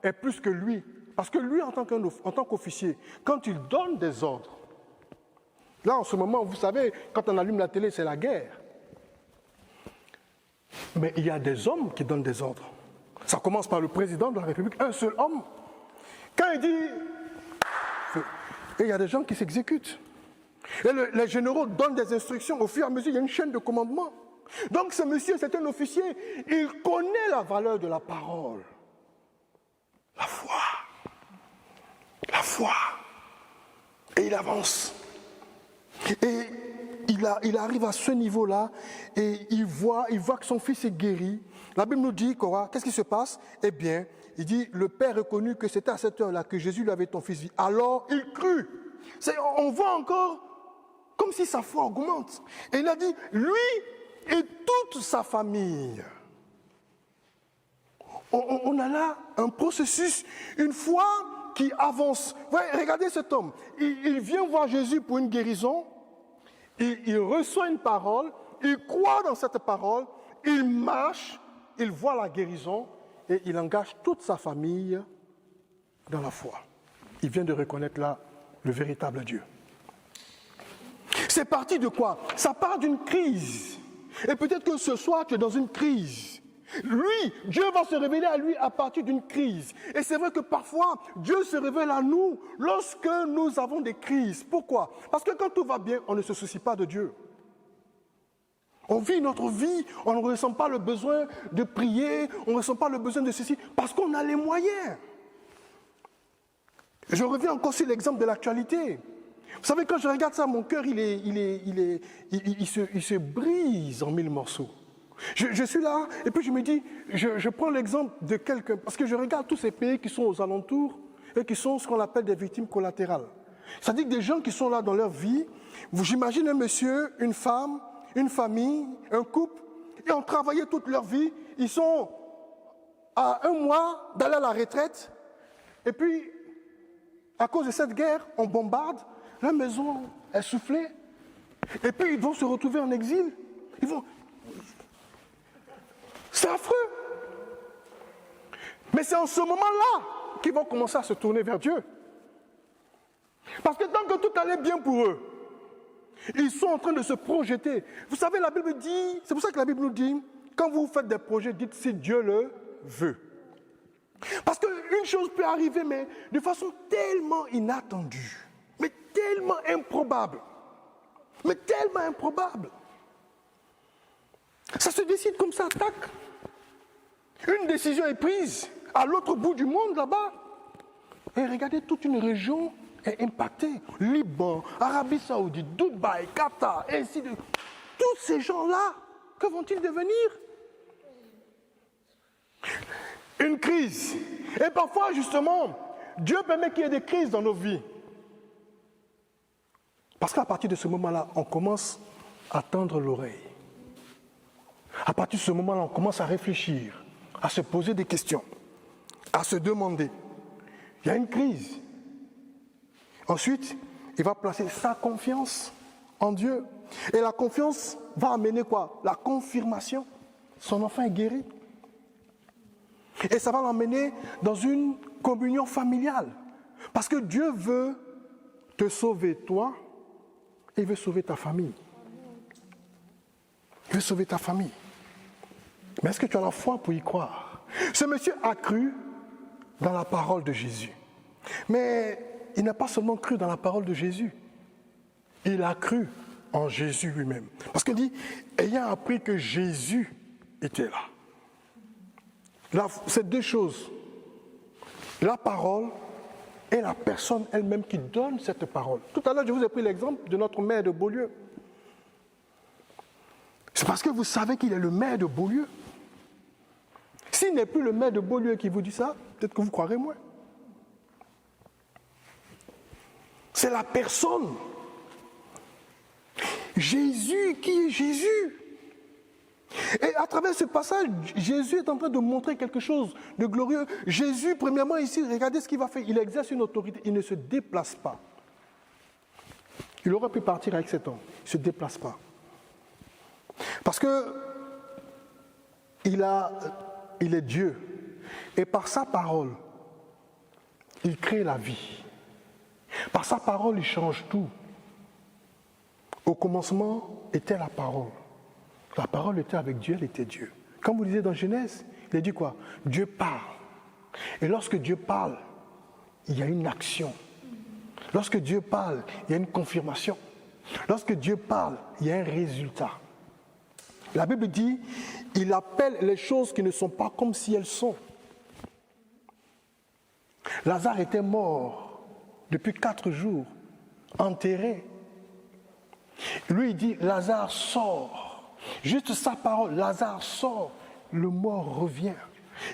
Speaker 1: est plus que lui. Parce que lui, en tant qu'officier, quand il donne des ordres, là en ce moment, vous savez, quand on allume la télé, c'est la guerre. Mais il y a des hommes qui donnent des ordres. Ça commence par le président de la République, un seul homme. Quand il dit... Et il y a des gens qui s'exécutent. Et les généraux donnent des instructions. Au fur et à mesure, il y a une chaîne de commandement. Donc ce monsieur, c'est un officier. Il connaît la valeur de la parole. La foi. La foi. Et il avance. Et il arrive à ce niveau-là et il voit que son fils est guéri. La Bible nous dit, Cora, qu'est-ce qui se passe? Eh bien, il dit, le père reconnut que c'était à cette heure-là que Jésus lui avait ton fils vie. Alors, il crut. On voit encore comme si sa foi augmente. Et il a dit, lui et toute sa famille. On a là un processus, une foi qui avance. Ouais, regardez cet homme. Il vient voir Jésus pour une guérison. Il reçoit une parole. Il croit dans cette parole. Il marche. Il voit la guérison. Et il engage toute sa famille dans la foi. Il vient de reconnaître là le véritable Dieu. C'est parti de quoi? Ça part d'une crise. Et peut-être que ce soir, tu es dans une crise. Lui, Dieu va se révéler à lui à partir d'une crise. Et c'est vrai que parfois, Dieu se révèle à nous lorsque nous avons des crises. Pourquoi? Parce que quand tout va bien, on ne se soucie pas de Dieu. On vit notre vie, on ne ressent pas le besoin de prier, on ne ressent pas le besoin de ceci, parce qu'on a les moyens. Je reviens encore sur l'exemple de l'actualité. Vous savez, quand je regarde ça, mon cœur, il se brise en 1000 morceaux. Je suis là, et puis je me dis, je prends l'exemple de quelqu'un, parce que je regarde tous ces pays qui sont aux alentours, et qui sont ce qu'on appelle des victimes collatérales. C'est-à-dire que des gens qui sont là dans leur vie, j'imagine un monsieur, une femme, une famille, un couple, et ont travaillé toute leur vie, ils sont à 1 mois d'aller à la retraite, et puis, à cause de cette guerre, on bombarde, la maison est soufflée, et puis ils vont se retrouver en exil. C'est affreux. Mais c'est en ce moment-là qu'ils vont commencer à se tourner vers Dieu. Parce que tant que tout allait bien pour eux, Ils sont en train de se projeter. Vous savez, la Bible dit, c'est pour ça que la Bible nous dit, quand vous faites des projets, dites si Dieu le veut. Parce qu'une chose peut arriver, mais de façon tellement inattendue, mais tellement improbable. Mais tellement improbable. Ça se décide comme ça, tac. Une décision est prise à l'autre bout du monde, là-bas. Et regardez, toute une région est impactée. Liban, Arabie Saoudite, Dubaï, Qatar, et ainsi de suite. Tous ces gens-là, que vont-ils devenir? Une crise. Et parfois, justement, Dieu permet qu'il y ait des crises dans nos vies. Parce qu'à partir de ce moment-là, on commence à tendre l'oreille. À partir de ce moment-là, on commence à réfléchir, à se poser des questions, à se demander. Il y a une crise. Ensuite, il va placer sa confiance en Dieu. Et la confiance va amener quoi? La confirmation. Son enfant est guéri. Et ça va l'emmener dans une communion familiale. Parce que Dieu veut te sauver toi, et il veut sauver ta famille. Il veut sauver ta famille. Mais est-ce que tu as la foi pour y croire? Ce monsieur a cru dans la parole de Jésus. Mais il n'a pas seulement cru dans la parole de Jésus. Il a cru en Jésus lui-même. Parce qu'il dit, ayant appris que Jésus était là. Là, c'est deux choses. La parole et la personne elle-même qui donne cette parole. Tout à l'heure, je vous ai pris l'exemple de notre maire de Beaulieu. C'est parce que vous savez qu'il est le maire de Beaulieu. S'il n'est plus le maire de Beaulieu qui vous dit ça, peut-être que vous croirez moins. C'est la personne. Jésus qui est Jésus. Et à travers ce passage, Jésus est en train de montrer quelque chose de glorieux. Jésus, premièrement ici, regardez ce qu'il va faire. Il exerce une autorité, il ne se déplace pas. Il aurait pu partir avec cet homme, il ne se déplace pas. Parce que il est Dieu. Et par sa parole, il crée la vie. Par sa parole, il change tout. Au commencement était la parole. La parole était avec Dieu, elle était Dieu. Comme vous lisez dans Genèse, il a dit quoi? Dieu parle. Et lorsque Dieu parle, il y a une action. Lorsque Dieu parle, il y a une confirmation. Lorsque Dieu parle, il y a un résultat. La Bible dit, il appelle les choses qui ne sont pas comme si elles sont. Lazare était mort depuis 4 jours, enterré. Lui, il dit, Lazare sort. Juste sa parole, Lazare sort, le mort revient.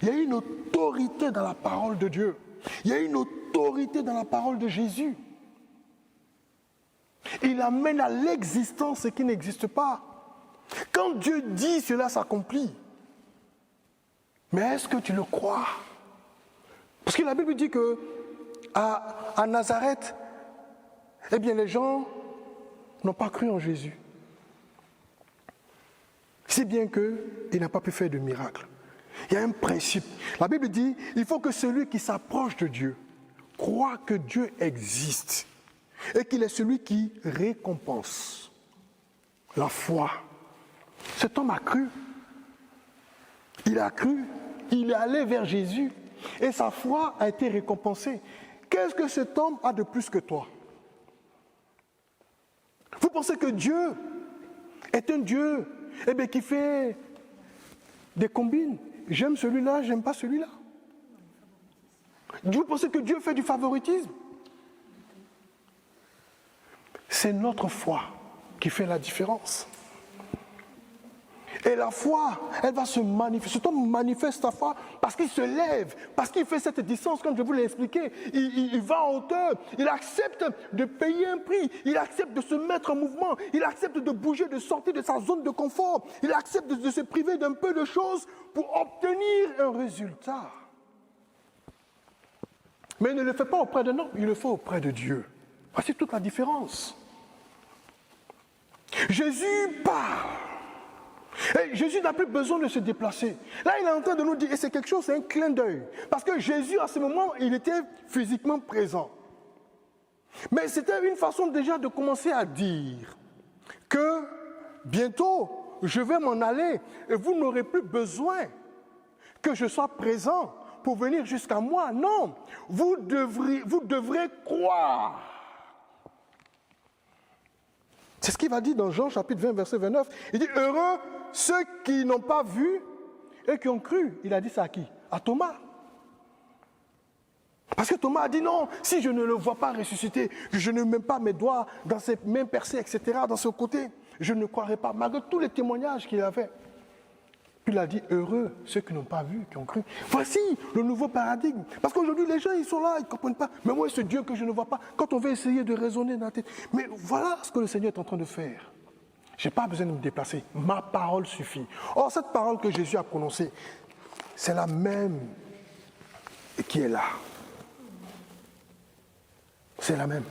Speaker 1: Il y a une autorité dans la parole de Dieu. Il y a une autorité dans la parole de Jésus. Il amène à l'existence ce qui n'existe pas. Quand Dieu dit, cela s'accomplit. Mais est-ce que tu le crois? Parce que la Bible dit que à Nazareth, eh bien les gens n'ont pas cru en Jésus. Si bien qu'il n'a pas pu faire de miracle. Il y a un principe. La Bible dit, il faut que celui qui s'approche de Dieu croit que Dieu existe et qu'il est celui qui récompense. La foi. Cet homme a cru. Il a cru. Il est allé vers Jésus et sa foi a été récompensée. Qu'est-ce que cet homme a de plus que toi? Vous pensez que Dieu est un Dieu qui fait des combines? J'aime celui-là, j'aime pas celui-là. Vous pensez que Dieu fait du favoritisme? C'est notre foi qui fait la différence. Et la foi, elle va se manifester. Cet homme manifeste sa foi parce qu'il se lève, parce qu'il fait cette distance, comme je vous l'ai expliqué. Il va en hauteur, il accepte de payer un prix, il accepte de se mettre en mouvement, il accepte de bouger, de sortir de sa zone de confort, il accepte de se priver d'un peu de choses pour obtenir un résultat. Mais il ne le fait pas auprès d'un homme, il le fait auprès de Dieu. Voici toute la différence. Jésus parle. Et Jésus n'a plus besoin de se déplacer. Là, il est en train de nous dire, et c'est quelque chose, c'est un clin d'œil. Parce que Jésus, à ce moment, il était physiquement présent. Mais c'était une façon déjà de commencer à dire. que bientôt, je vais m'en aller et vous n'aurez plus besoin que je sois présent pour venir jusqu'à moi. Non, vous devrez croire. C'est ce qu'il va dire dans Jean chapitre 20, verset 29. Il dit, heureux ceux qui n'ont pas vu et qui ont cru. Il a dit ça à qui? À Thomas. Parce que Thomas a dit non, si je ne le vois pas ressusciter, que je ne mets pas mes doigts dans ses mains percées, etc., dans ce côté, je ne croirai pas, malgré tous les témoignages qu'il a fait. Puis il a dit, heureux ceux qui n'ont pas vu, qui ont cru. Voici le nouveau paradigme. Parce qu'aujourd'hui, les gens, ils sont là, ils ne comprennent pas. Mais moi, ce Dieu que je ne vois pas, quand on veut essayer de raisonner dans la tête. Mais voilà ce que le Seigneur est en train de faire. Je n'ai pas besoin de me déplacer. Ma parole suffit. Or, cette parole que Jésus a prononcée, c'est la même qui est là. C'est la même.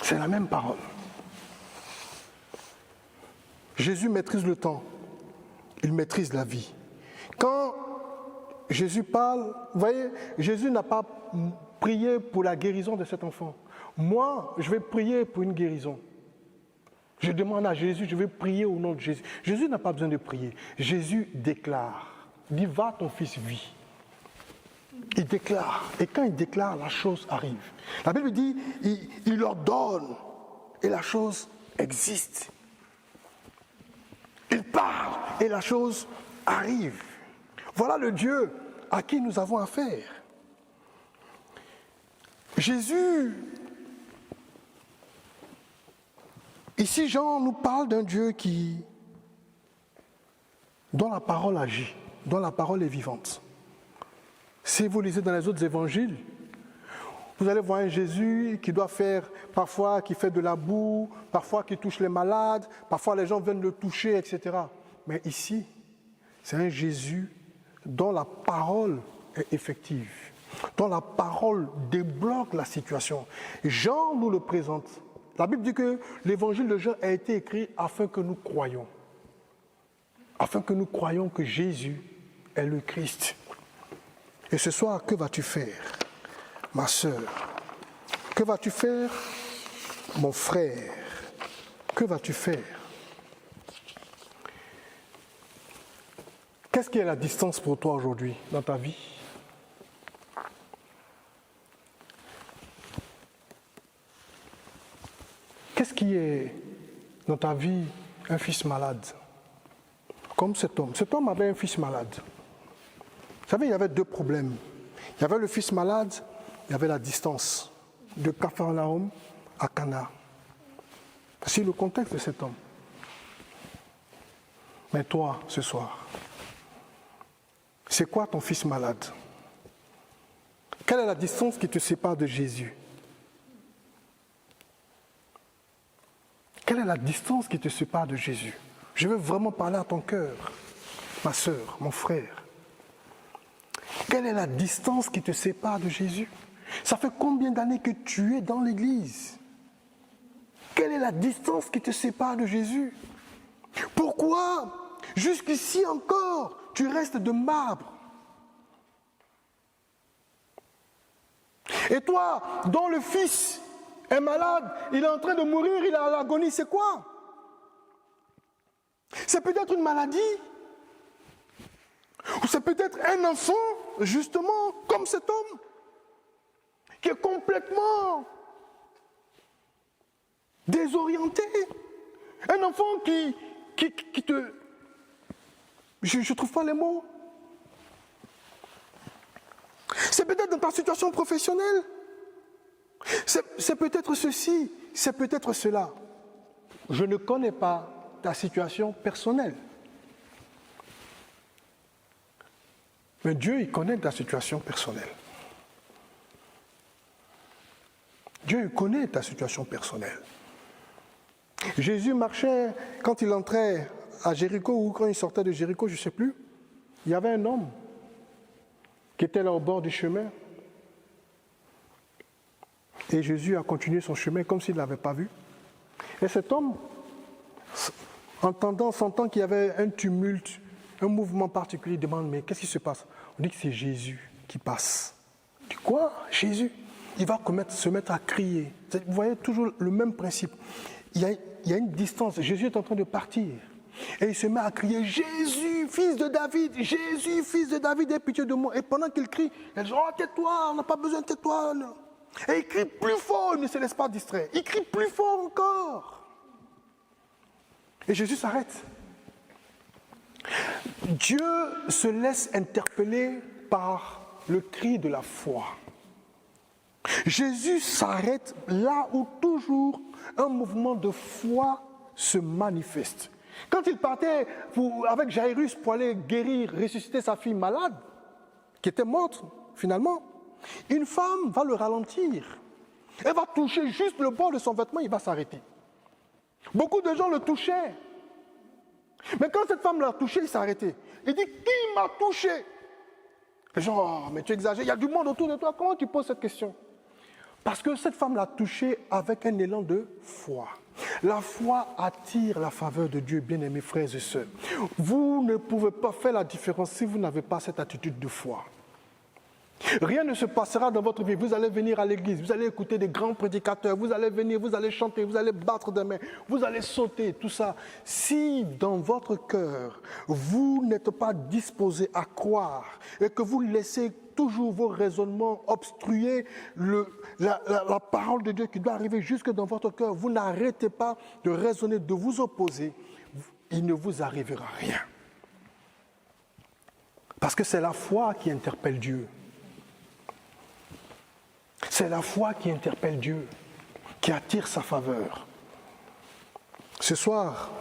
Speaker 1: C'est la même parole. Jésus maîtrise le temps. Il maîtrise la vie. Quand Jésus parle, vous voyez, Jésus n'a pas prié pour la guérison de cet enfant. Moi, je vais prier pour une guérison. Je demande à Jésus, je vais prier au nom de Jésus. Jésus n'a pas besoin de prier. Jésus déclare. Il dit, va, ton fils vit. Il déclare. Et quand il déclare, la chose arrive. La Bible dit, il ordonne. Et la chose existe. Il parle. Et la chose arrive. Voilà le Dieu à qui nous avons affaire. Jésus, ici Jean nous parle d'un Dieu dont la parole agit, dont la parole est vivante. Si vous lisez dans les autres évangiles, vous allez voir un Jésus qui doit faire, parfois qui fait de la boue, parfois qui touche les malades, parfois les gens viennent le toucher, etc. Mais ici, c'est un Jésus dont la parole est effective, dont la parole débloque la situation. Jean nous le présente. La Bible dit que l'évangile de Jean a été écrit afin que nous croyions. Afin que nous croyions que Jésus est le Christ. Et ce soir, que vas-tu faire, ma sœur? Que vas-tu faire, mon frère? Que vas-tu faire? Qu'est-ce qui est la distance pour toi aujourd'hui dans ta vie? Qu'est-ce qui est dans ta vie un fils malade? Comme cet homme. Cet homme avait un fils malade. Vous savez, il y avait deux problèmes. Il y avait le fils malade, il y avait la distance de Capharnaüm à Cana. C'est le contexte de cet homme. Mais toi, ce soir, c'est quoi ton fils malade? Quelle est la distance qui te sépare de Jésus? Quelle est la distance qui te sépare de Jésus? Je veux vraiment parler à ton cœur, ma sœur, mon frère. Quelle est la distance qui te sépare de Jésus? Ça fait combien d'années que tu es dans l'église? Quelle est la distance qui te sépare de Jésus? Pourquoi, jusqu'ici encore, tu restes de marbre? Et toi, dont le fils est malade, il est en train de mourir, il est à l'agonie, c'est quoi? C'est peut-être une maladie. Ou c'est peut-être un enfant, justement, comme cet homme, qui est complètement désorienté. Un enfant qui te... Je ne trouve pas les mots. C'est peut-être dans ta situation professionnelle. C'est peut-être ceci, c'est peut-être cela. Je ne connais pas ta situation personnelle. Mais Dieu, il connaît ta situation personnelle. Dieu, il connaît ta situation personnelle. Jésus marchait, quand il entrait à Jéricho ou quand il sortait de Jéricho, je ne sais plus, il y avait un homme qui était là au bord du chemin. Et Jésus a continué son chemin comme s'il ne l'avait pas vu. Et cet homme, sentant qu'il y avait un tumulte, un mouvement particulier, il demande, mais qu'est-ce qui se passe? On dit que c'est Jésus qui passe. Il dit, quoi? Jésus? il va se mettre à crier. Vous voyez toujours le même principe. Il y a une distance. Jésus est en train de partir. Et il se met à crier, Jésus, fils de David, Jésus, fils de David, aie pitié de moi. Et pendant qu'il crie, elle dit, oh, tais-toi, on n'a pas besoin de tais-toi. Et il crie plus fort, il ne se laisse pas distraire. Il crie plus fort encore. Et Jésus s'arrête. Dieu se laisse interpeller par le cri de la foi. Jésus s'arrête là où toujours un mouvement de foi se manifeste. Quand il partait avec Jairus pour aller guérir, ressusciter sa fille malade, qui était morte finalement, une femme va le ralentir. Elle va toucher juste le bord de son vêtement, il va s'arrêter. Beaucoup de gens le touchaient. Mais quand cette femme l'a touché, il s'est arrêté. Il dit, qui m'a touché? Les gens, oh, mais tu exagères, il y a du monde autour de toi, comment tu poses cette question? Parce que cette femme l'a touché avec un élan de foi. La foi attire la faveur de Dieu, bien-aimés frères et sœurs. Vous ne pouvez pas faire la différence si vous n'avez pas cette attitude de foi. Rien ne se passera dans votre vie. Vous allez venir à l'église, vous allez écouter des grands prédicateurs, vous allez venir, vous allez chanter, vous allez battre des mains, vous allez sauter, tout ça. Si dans votre cœur, vous n'êtes pas disposé à croire et que vous laissez toujours vos raisonnements obstruer la parole de Dieu qui doit arriver jusque dans votre cœur, vous n'arrêtez pas de raisonner, de vous opposer, il ne vous arrivera rien. Parce que c'est la foi qui interpelle Dieu. C'est la foi qui interpelle Dieu, qui attire sa faveur. Ce soir,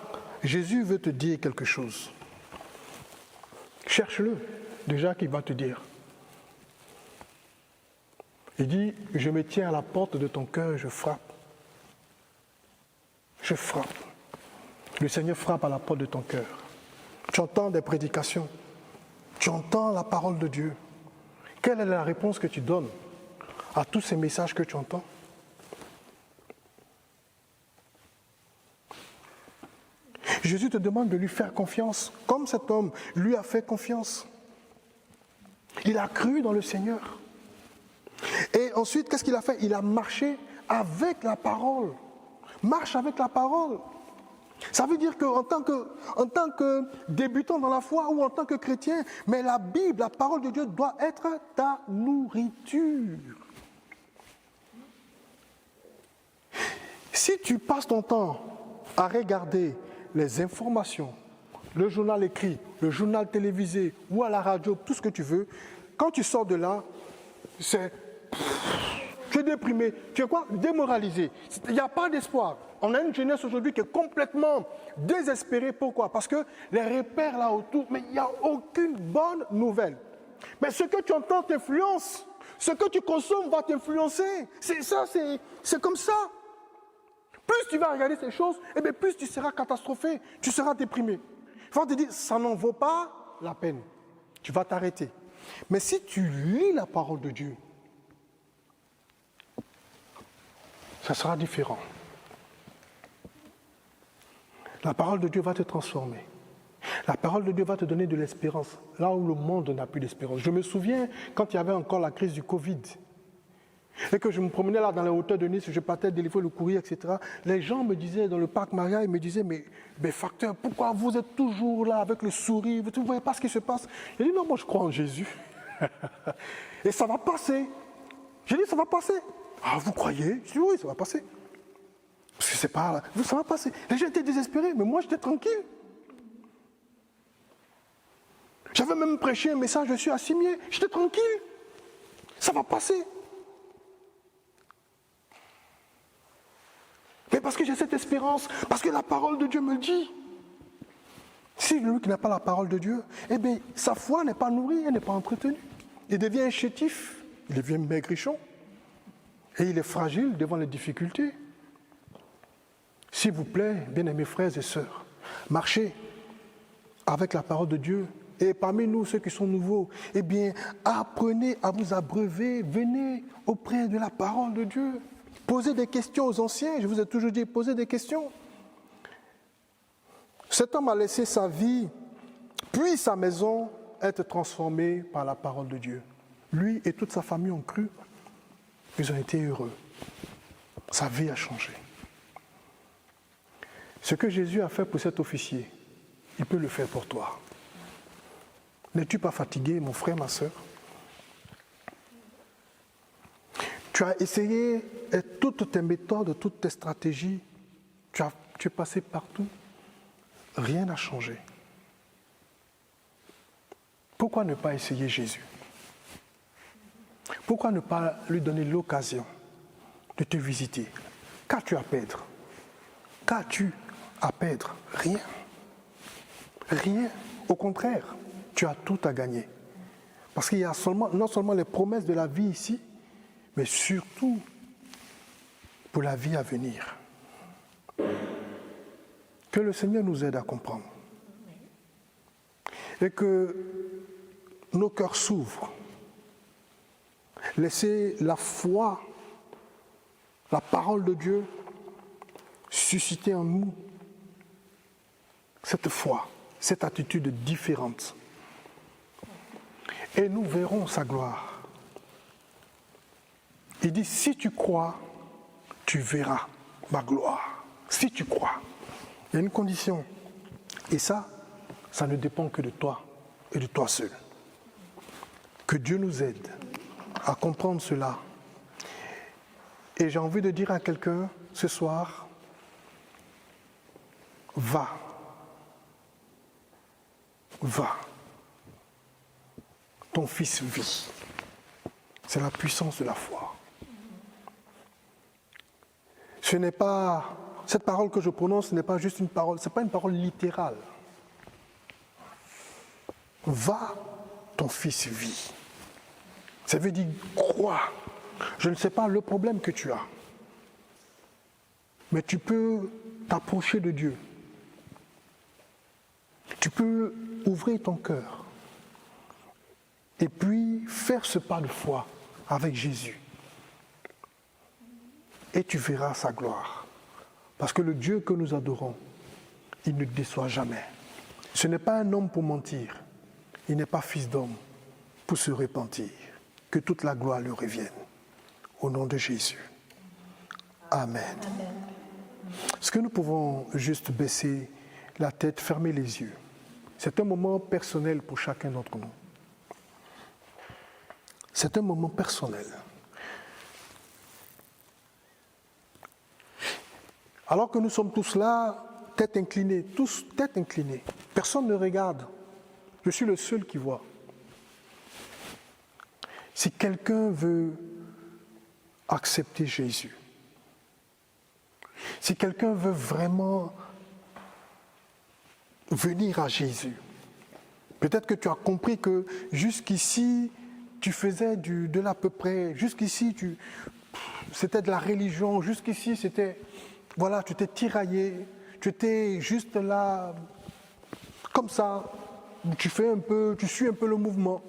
Speaker 1: Jésus veut te dire quelque chose. Cherche-le, déjà qu'il va te dire. Il dit, je me tiens à la porte de ton cœur, je frappe. Je frappe. Le Seigneur frappe à la porte de ton cœur. Tu entends des prédications. Tu entends la parole de Dieu. Quelle est la réponse que tu donnes à tous ces messages que tu entends? Jésus te demande de lui faire confiance, comme cet homme lui a fait confiance. Il a cru dans le Seigneur. Et ensuite, qu'est-ce qu'il a fait? Il a marché avec la parole. Marche avec la parole. Ça veut dire qu'en tant que débutant dans la foi ou en tant que chrétien, mais la Bible, la parole de Dieu doit être ta nourriture. Si tu passes ton temps à regarder les informations, le journal écrit, le journal télévisé ou à la radio, tout ce que tu veux, quand tu sors de là, tu es déprimé, tu es quoi? Démoralisé. Il n'y a pas d'espoir. On a une jeunesse aujourd'hui qui est complètement désespérée. Pourquoi? Parce que les repères là autour, mais il n'y a aucune bonne nouvelle. Mais ce que tu entends t'influence. Ce que tu consommes va t'influencer. C'est comme ça. Plus tu vas regarder ces choses, eh bien plus tu seras catastrophé, tu seras déprimé. Il faut te dire, ça n'en vaut pas la peine. Tu vas t'arrêter. Mais si tu lis la parole de Dieu, ça sera différent. La parole de Dieu va te transformer. La parole de Dieu va te donner de l'espérance, là où le monde n'a plus d'espérance. Je me souviens quand il y avait encore la crise du Covid, et que je me promenais là dans les hauteurs de Nice, je partais délivrer le courrier, etc. Les gens me disaient, dans le parc Maria, ils me disaient, mais Facteur, pourquoi vous êtes toujours là avec le sourire, vous ne voyez pas ce qui se passe? J'ai dit, non, moi je crois en Jésus. Et ça va passer. J'ai dit, ça va passer. Ah, vous croyez? J'ai dit, oui, ça va passer. Parce que c'est pas là. Ça va passer. Les gens étaient désespérés, mais moi j'étais tranquille. J'avais même prêché un message dessus à Cimier. J'étais tranquille. Ça va passer. Mais parce que j'ai cette espérance, parce que la parole de Dieu me dit. Si lui qui n'a pas la parole de Dieu, eh bien, sa foi n'est pas nourrie, elle n'est pas entretenue. Il devient chétif, il devient maigrichon. Et il est fragile devant les difficultés. S'il vous plaît, bien-aimés frères et sœurs, marchez avec la parole de Dieu. Et parmi nous, ceux qui sont nouveaux, eh bien, apprenez à vous abreuver, venez auprès de la parole de Dieu. Posez des questions aux anciens, je vous ai toujours dit, posez des questions. Cet homme a laissé sa vie, puis sa maison, être transformée par la parole de Dieu. Lui et toute sa famille ont cru. Ils ont été heureux. Sa vie a changé. Ce que Jésus a fait pour cet officier, il peut le faire pour toi. N'es-tu pas fatigué, mon frère, ma soeur? Tu as essayé toutes tes méthodes, toutes tes stratégies. Tu es passé partout. Rien n'a changé. Pourquoi ne pas essayer Jésus? Pourquoi ne pas lui donner l'occasion de te visiter? Qu'as-tu à perdre? Qu'as-tu à perdre? Rien. Rien. Au contraire, tu as tout à gagner. Parce qu'il y a non seulement les promesses de la vie ici, mais surtout pour la vie à venir. Que le Seigneur nous aide à comprendre. Et que nos cœurs s'ouvrent. Laissez la foi, la parole de Dieu susciter en nous cette foi, cette attitude différente. Et nous verrons sa gloire. Il dit, si tu crois, tu verras ma gloire. Si tu crois. Il y a une condition. Et ça ne dépend que de toi et de toi seul. Que Dieu nous aide à comprendre cela. Et j'ai envie de dire à quelqu'un ce soir, va. Va. Ton fils vit. C'est la puissance de la foi. Ce n'est pas, cette parole que je prononce, ce n'est pas juste une parole, ce n'est pas une parole littérale. Va, ton fils vit. Ça veut dire crois. Je ne sais pas le problème que tu as, mais tu peux t'approcher de Dieu. Tu peux ouvrir ton cœur et puis faire ce pas de foi avec Jésus. Et tu verras sa gloire. Parce que le Dieu que nous adorons, il ne déçoit jamais. Ce n'est pas un homme pour mentir. Il n'est pas fils d'homme pour se repentir. Que toute la gloire lui revienne. Au nom de Jésus. Amen. Amen. Est-ce que nous pouvons juste baisser la tête, fermer les yeux? C'est un moment personnel pour chacun d'entre nous. C'est un moment personnel. Alors que nous sommes tous là, tête inclinée, tous tête inclinée. Personne ne regarde. Je suis le seul qui voit. Si quelqu'un veut accepter Jésus, si quelqu'un veut vraiment venir à Jésus, peut-être que tu as compris que jusqu'ici, tu faisais de l'à peu près, jusqu'ici, c'était de la religion, jusqu'ici, c'était, voilà, tu t'es tiraillé, tu étais juste là, comme ça, tu suis un peu le mouvement.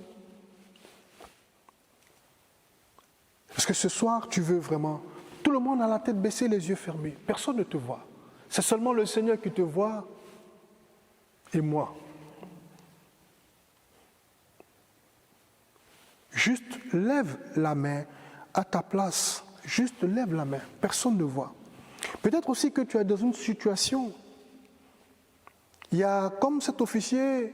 Speaker 1: Parce que ce soir, tu veux vraiment, tout le monde a la tête baissée, les yeux fermés, personne ne te voit. C'est seulement le Seigneur qui te voit et moi. Juste lève la main à ta place. Juste lève la main. Personne ne voit. Peut-être aussi que tu es dans une situation. Il y a, comme cet officier,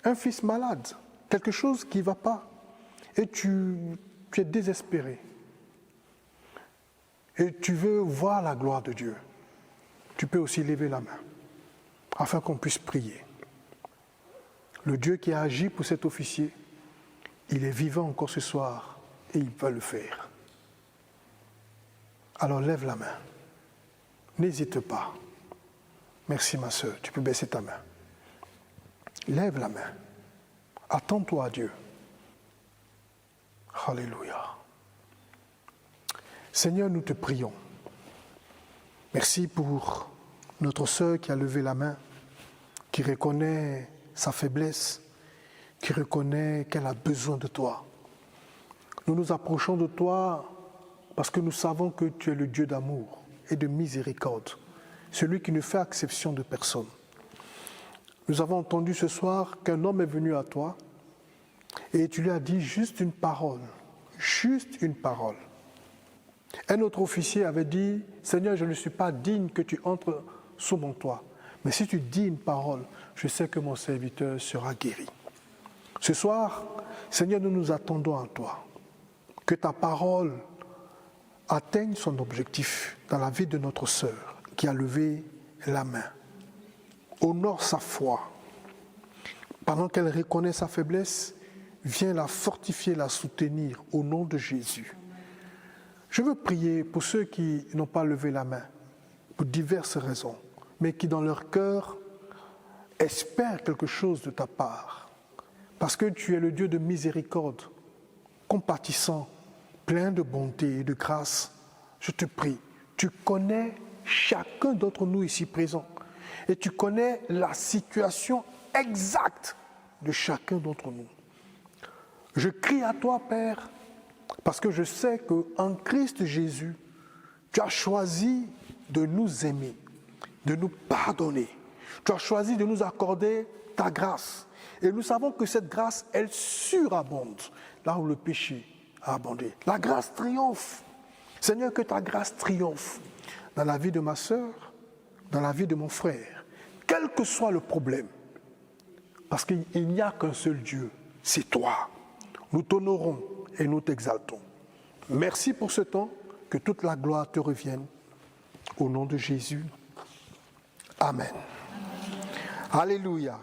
Speaker 1: un fils malade. Quelque chose qui ne va pas. Et tu es désespéré. Et tu veux voir la gloire de Dieu. Tu peux aussi lever la main. Afin qu'on puisse prier. Le Dieu qui a agi pour cet officier, il est vivant encore ce soir et il va le faire. Alors lève la main. N'hésite pas. Merci ma soeur, tu peux baisser ta main. Lève la main. Attends-toi à Dieu. Alléluia. Seigneur, nous te prions. Merci pour notre sœur qui a levé la main, qui reconnaît sa faiblesse, qui reconnaît qu'elle a besoin de toi. Nous nous approchons de toi parce que nous savons que tu es le Dieu d'amour et de miséricorde, celui qui ne fait exception de personne. Nous avons entendu ce soir qu'un homme est venu à toi et tu lui as dit juste une parole, Un autre officier avait dit, « Seigneur, je ne suis pas digne que tu entres sous mon toit. Mais si tu dis une parole, je sais que mon serviteur sera guéri. » Ce soir, Seigneur, nous nous attendons à toi. Que ta parole atteigne son objectif dans la vie de notre sœur qui a levé la main. Honore sa foi. Pendant qu'elle reconnaît sa faiblesse, viens la fortifier, la soutenir au nom de Jésus. Je veux prier pour ceux qui n'ont pas levé la main, pour diverses raisons, mais qui dans leur cœur espèrent quelque chose de ta part. Parce que tu es le Dieu de miséricorde, compatissant, plein de bonté et de grâce. Je te prie, tu connais chacun d'entre nous ici présents et tu connais la situation exacte de chacun d'entre nous. Je crie à toi, Père, parce que je sais qu'en Christ Jésus, tu as choisi de nous aimer, de nous pardonner. Tu as choisi de nous accorder ta grâce. Et nous savons que cette grâce, elle surabonde là où le péché a abondé. La grâce triomphe. Seigneur, que ta grâce triomphe dans la vie de ma sœur, dans la vie de mon frère, quel que soit le problème. Parce qu'il n'y a qu'un seul Dieu, c'est toi. Nous t'honorons et nous t'exaltons. Merci pour ce temps, que toute la gloire te revienne. Au nom de Jésus. Amen. Alléluia.